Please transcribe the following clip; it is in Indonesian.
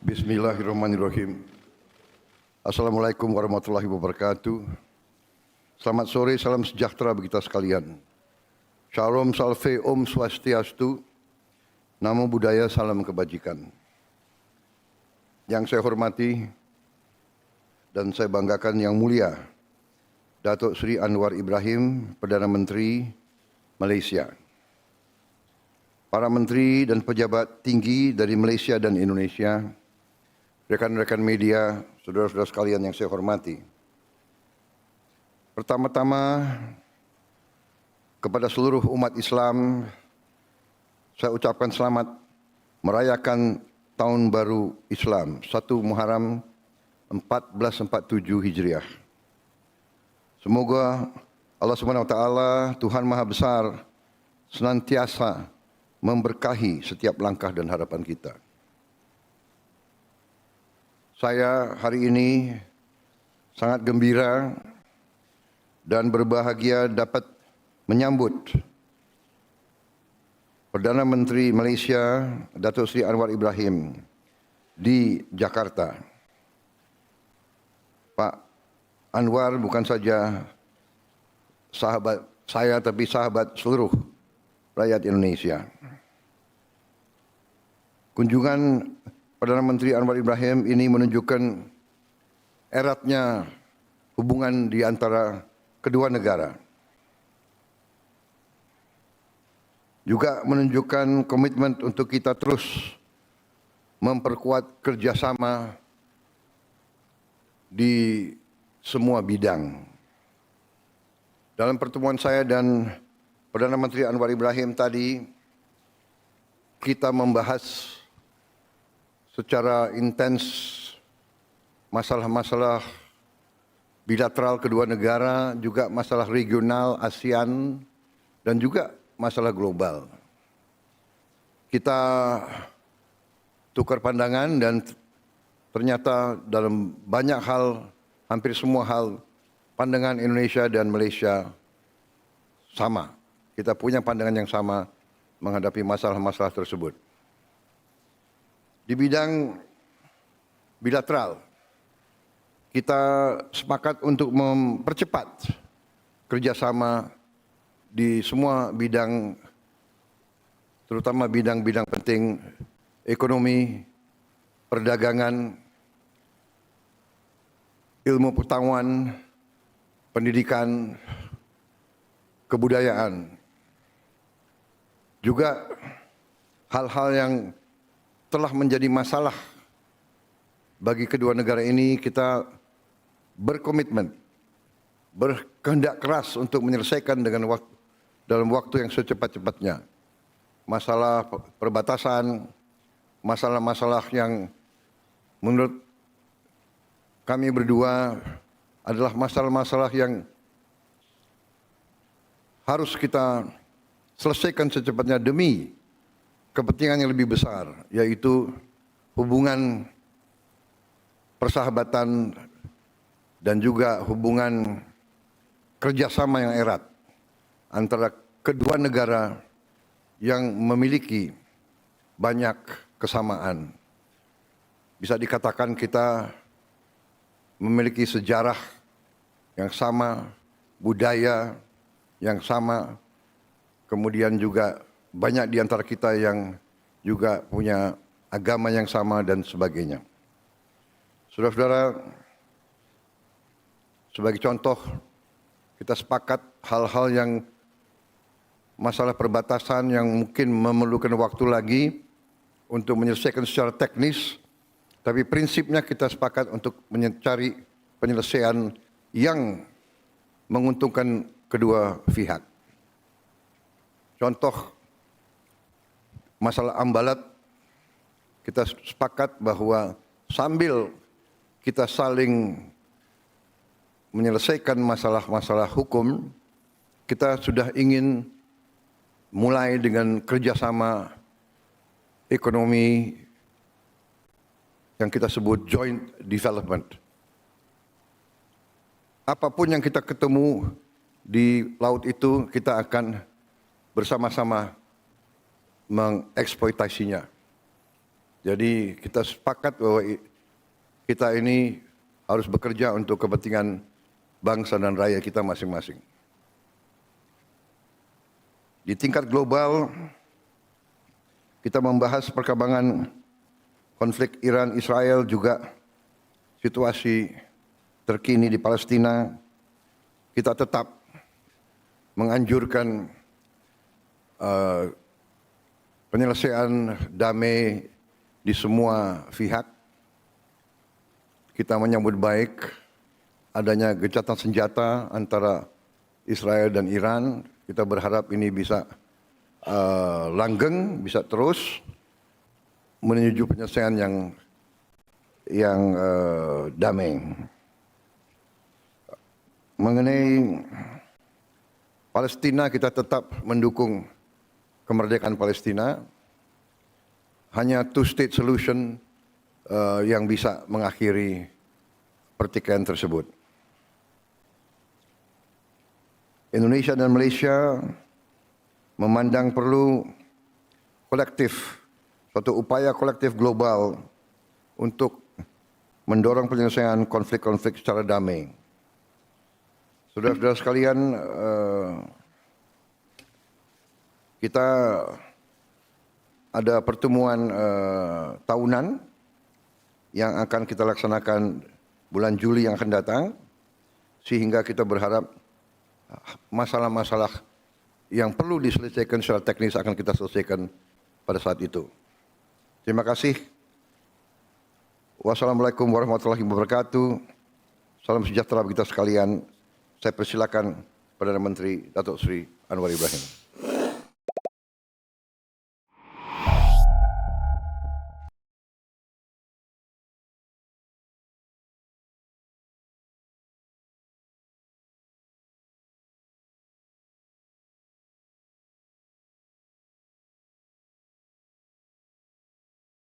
Bismillahirrahmanirrahim. Assalamualaikum warahmatullahi wabarakatuh. Selamat sore, salam sejahtera bagi kita sekalian. Shalom, salve, om swastiastu. Namo Buddhaya, salam kebajikan. Yang saya hormati dan saya banggakan yang mulia, Datuk Seri Anwar Ibrahim, Perdana Menteri Malaysia. Para menteri dan pejabat tinggi dari Malaysia dan Indonesia, rekan-rekan media, saudara-saudara sekalian yang saya hormati. Pertama-tama, kepada seluruh umat Islam, saya ucapkan selamat merayakan Tahun Baru Islam, 1 Muharram 1447 Hijriah. Semoga Allah SWT, Tuhan Maha Besar, senantiasa memberkahi setiap langkah dan harapan kita. Saya hari ini sangat gembira dan berbahagia dapat menyambut Perdana Menteri Malaysia Datuk Seri Anwar Ibrahim di Jakarta. Pak Anwar bukan saja sahabat saya, tapi sahabat seluruh rakyat Indonesia. Kunjungan Perdana Menteri Anwar Ibrahim ini menunjukkan eratnya hubungan di antara kedua negara. Juga menunjukkan komitmen untuk kita terus memperkuat kerjasama di semua bidang. Dalam pertemuan saya dan Perdana Menteri Anwar Ibrahim tadi, kita membahas secara intens masalah-masalah bilateral kedua negara, juga masalah regional ASEAN, dan juga masalah global. Kita tukar pandangan dan ternyata dalam banyak hal, hampir semua hal, pandangan Indonesia dan Malaysia sama. Kita punya pandangan yang sama menghadapi masalah-masalah tersebut. Di bidang bilateral, kita sepakat untuk mempercepat kerjasama di semua bidang, terutama bidang-bidang penting ekonomi, perdagangan, ilmu pengetahuan, pendidikan, kebudayaan. Juga hal-hal yang telah menjadi masalah bagi kedua negara ini, kita berkomitmen, berkehendak keras untuk menyelesaikan dalam waktu yang secepat-cepatnya. Masalah perbatasan, masalah-masalah yang menurut kami berdua adalah masalah-masalah yang harus kita selesaikan secepatnya demi kepentingan yang lebih besar, yaitu hubungan persahabatan dan juga hubungan kerjasama yang erat antara kedua negara yang memiliki banyak kesamaan. Bisa dikatakan kita memiliki sejarah yang sama, budaya yang sama, kemudian juga banyak di antara kita yang juga punya agama yang sama dan sebagainya. Saudara-saudara, sebagai contoh, kita sepakat hal-hal yang masalah perbatasan yang mungkin memerlukan waktu lagi untuk menyelesaikan secara teknis, tapi prinsipnya kita sepakat untuk mencari penyelesaian yang menguntungkan kedua pihak. Contoh, masalah Ambalat, kita sepakat bahwa sambil kita saling menyelesaikan masalah-masalah hukum, kita sudah ingin mulai dengan kerjasama ekonomi yang kita sebut joint development. Apapun yang kita ketemu di laut itu, kita akan bersama-sama mengeksploitasinya. Jadi kita sepakat bahwa kita ini harus bekerja untuk kepentingan bangsa dan rakyat kita masing-masing. Di tingkat global, kita membahas perkembangan konflik Iran-Israel, juga situasi terkini di Palestina. Kita tetap menganjurkan penyelesaian damai di semua pihak. Kita menyambut baik adanya gencatan senjata antara Israel dan Iran. Kita berharap ini bisa langgeng, bisa terus menuju penyelesaian yang damai. Mengenai Palestina, kita tetap mendukung kemerdekaan Palestina. Hanya two-state solution yang bisa mengakhiri pertikaian tersebut. Indonesia dan Malaysia memandang perlu suatu upaya kolektif global untuk mendorong penyelesaian konflik-konflik secara damai. Saudara-saudara sekalian, kita ada pertemuan tahunan yang akan kita laksanakan bulan Juli yang akan datang, sehingga kita berharap masalah-masalah yang perlu diselesaikan secara teknis akan kita selesaikan pada saat itu. Terima kasih. Wassalamualaikum warahmatullahi wabarakatuh. Salam sejahtera bagi kita sekalian. Saya persilakan Perdana Menteri Datuk Seri Anwar Ibrahim.